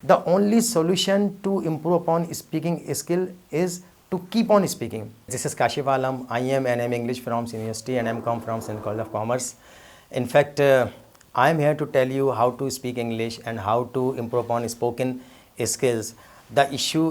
The only solution to improve upon speaking skill is to keep on speaking. This is Kashif. I am an English from University and I am come from Sindh College of Commerce. In fact, I am here to tell you how to speak English and how to improve upon spoken skills. The issue,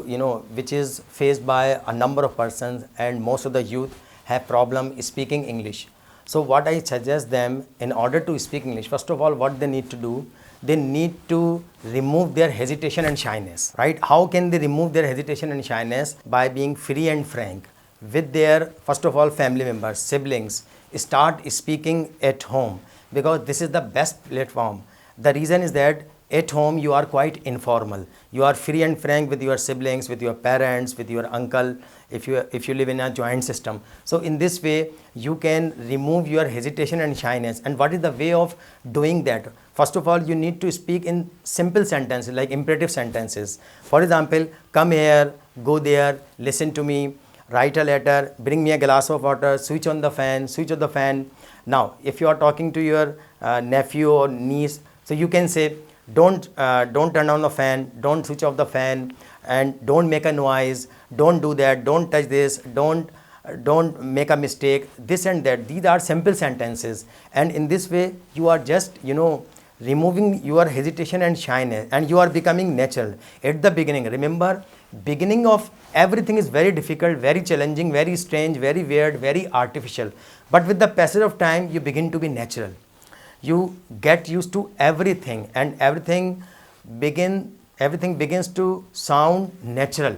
which is faced by a number of persons and most of the youth have problem speaking English. So what I suggest them, in order to speak English, first of all, what they need to do, they need to remove their hesitation and shyness, right? How can they remove their hesitation and shyness? By being free and frank with their, first of all, family members, siblings. Start speaking at home, because this is the best platform. The reason is that at home you are quite informal. You are free and frank with your siblings, with your parents, with your uncle, if you live in a joint system. So in this way you can remove your hesitation and shyness. And what is the way of doing that? First of all, you need to speak in simple sentences, like imperative sentences. For example, come here, go there, listen to me, write a letter, bring me a glass of water, switch on the fan, switch on the fan. Now if you are talking to your nephew or niece, so you can say, don't turn on the fan, don't switch off the fan, and don't make a noise, don't do that, don't touch this, don't make a mistake, this and that. These are simple sentences, and in this way you are just removing your hesitation and shyness, and you are becoming natural. At the beginning, remember, beginning of everything is very difficult, very challenging, very strange, very weird, very artificial, but with the passage of time you begin to be natural. You get used to everything, and everything begins to sound natural,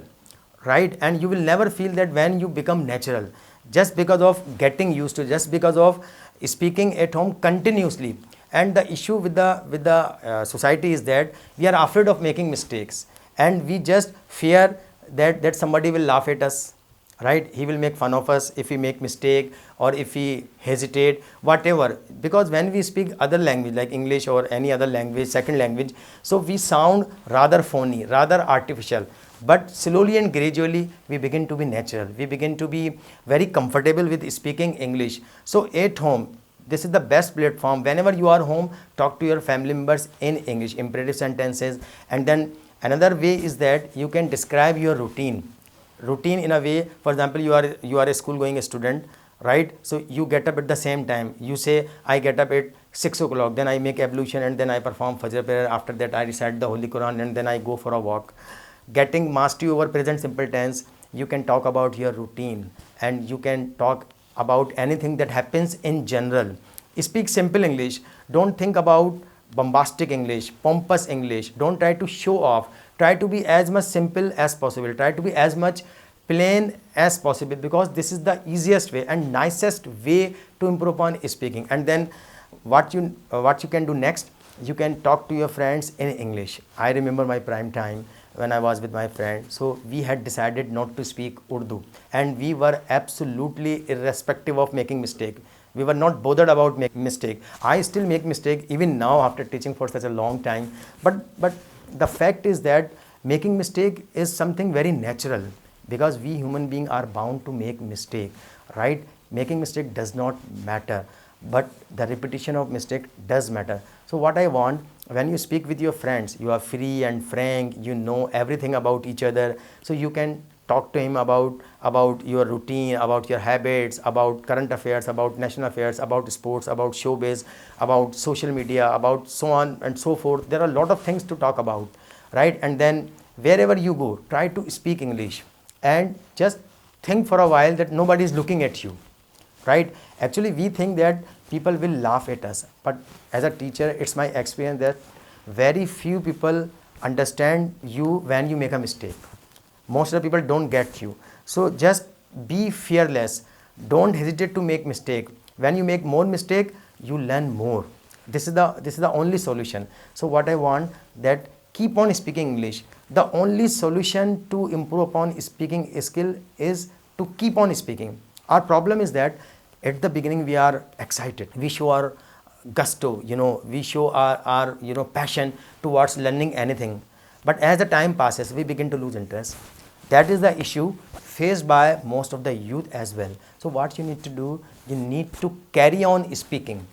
right? And you will never feel that when you become natural, just because of getting used to, just because of speaking at home continuously. And the issue with the society is that we are afraid of making mistakes, and we just fear that somebody will laugh at us, right? He will make fun of us if we make mistake or if we hesitate, whatever. Because when we speak other language like English or any other language, second language, so we sound rather phony, rather artificial. But slowly and gradually we begin to be natural. We begin to be very comfortable with speaking English. So at home, this is the best platform. Whenever you are home, talk to your family members in English, imperative sentences. And then another way is that you can describe your routine in a way. For example, you are a school going student, right? So you get up at the same time. You say, I get up at 6 o'clock, then I make ablution, and then I perform Fajr prayer. After that I recite the Holy Quran, and then I go for a walk. Getting mastery over present simple tense, you can talk about your routine, and you can talk about anything that happens in general. Speak simple English. Don't think about bombastic English, pompous English. Don't try to show off. Try to be as much simple as possible. Try to be as much plain as possible, because this is the easiest way and nicest way to improve upon speaking. And then what you can do next, you can talk to your friends in English. I remember my prime time when I was with my friend. So we had decided not to speak Urdu, and we were absolutely irrespective of making mistake. We were not bothered about making mistake. I still make mistake even now after teaching for such a long time. But the fact is that making mistake is something very natural, because we human beings are bound to make mistake, right? Making mistake does not matter, but the repetition of mistake does matter. So what I want, when you speak with your friends, you are free and frank, you know everything about each other, so you can talk to him about your routine, about your habits, about current affairs, about national affairs, about sports, about showbiz, about social media, about so on and so forth. There are a lot of things to talk about, right? And then wherever you go, try to speak English, and just think for a while that nobody is looking at you, right? Actually, we think that people will laugh at us, but as a teacher, it's my experience that very few people understand you when you make a mistake. Most of the people don't get you. So just be fearless. Don't hesitate to make mistake. When you make more mistake, you learn more. This is the only solution. So what I want, that keep on speaking English. The only solution to improve upon speaking skill is to keep on speaking. Our problem is that at the beginning we are excited. We show our gusto, we show our passion towards learning anything. But as the time passes, we begin to lose interest. That is the issue faced by most of the youth as well. So what you need to do, you need to carry on speaking,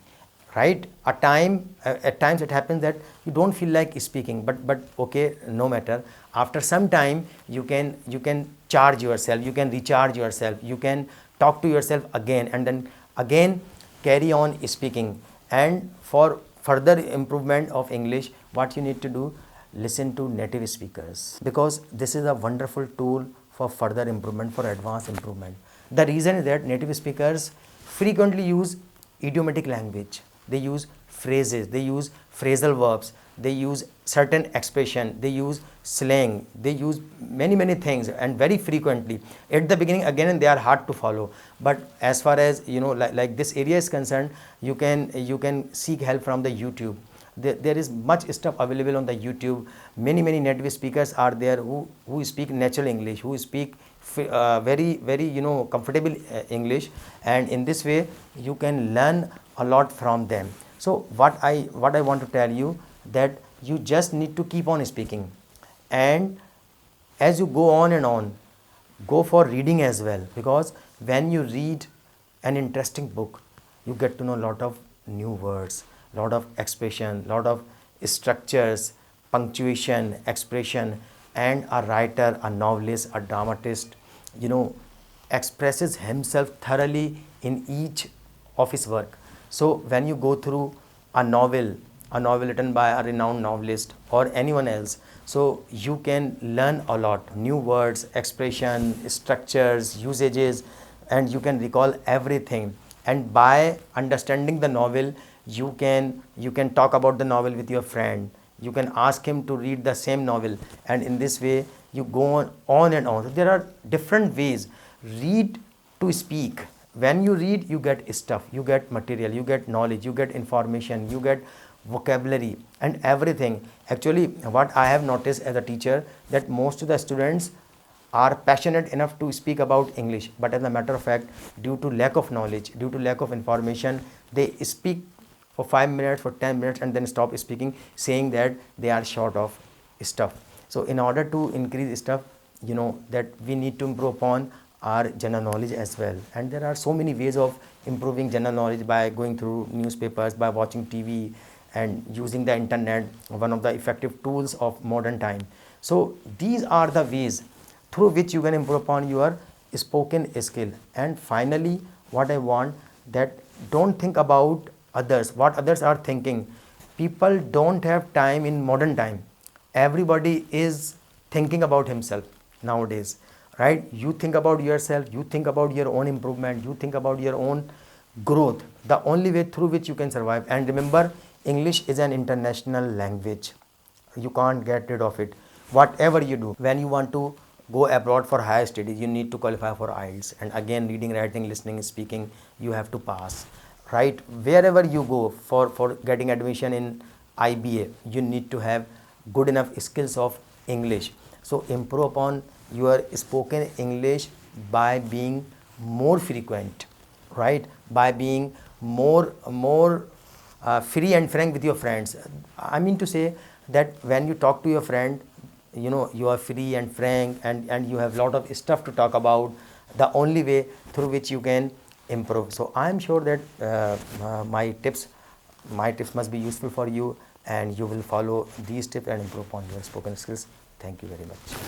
right? At times it happens that you don't feel like speaking, but okay, no matter. After some time, you can charge yourself, you can recharge yourself, you can talk to yourself again, and then again carry on speaking. And for further improvement of English, what you need to do, listen to native speakers, because this is a wonderful tool for further improvement, for advanced improvement. The reason is that native speakers frequently use idiomatic language, they use phrases, they use phrasal verbs, they use certain expression, they use slang, they use many things, and very frequently. At the beginning, again, they are hard to follow, but as far as like this area is concerned, you can seek help from the YouTube. There is much stuff available on the YouTube. Many native speakers are there who speak natural English, who speak very comfortable English, and in this way you can learn a lot from them. So what I want to tell you, that you just need to keep on speaking, and as you go on and on, go for reading as well, because when you read an interesting book, you get to know a lot of new words, lot of expression, lot of structures, punctuation, expression. And a writer, a novelist, a dramatist, expresses himself thoroughly in each of his work. So when you go through a novel written by a renowned novelist or anyone else, so you can learn a lot, new words, expression, structures, usages, and you can recall everything. And by understanding the novel, you can talk about the novel with your friend, you can ask him to read the same novel, and in this way you go on and on. So there are different ways. Read to speak. When you read, you get stuff, you get material, you get knowledge, you get information, you get vocabulary and everything. Actually, what I have noticed as a teacher, that most of the students are passionate enough to speak about English, but as a matter of fact, due to lack of knowledge, due to lack of information, they speak for 5 minutes, for 10 minutes, and then stop speaking, saying that they are short of stuff. So in order to increase stuff, that we need to improve upon our general knowledge as well. And there are so many ways of improving general knowledge, by going through newspapers, by watching TV, and using the internet, one of the effective tools of modern time. So these are the ways through which you can improve upon your spoken skill. And finally, what I want, that don't think about others, what others are thinking. People don't have time in modern time. Everybody is thinking about himself nowadays, right? You think about yourself, you think about your own improvement, you think about your own growth, the only way through which you can survive. And remember, English is an international language, you can't get rid of it. Whatever you do, when you want to go abroad for higher studies, you need to qualify for IELTS, and again, reading, writing, listening, speaking, you have to pass, right? Wherever you go for getting admission in IBA, you need to have good enough skills of English. So improve upon your spoken English by being more frequent, right? By being more free and frank with your friends. I mean to say that when you talk to your friend, you are free and frank, and you have a lot of stuff to talk about, the only way through which you can improve. So I am sure that my tips must be useful for you, and you will follow these tips and improve on your spoken skills. Thank you very much.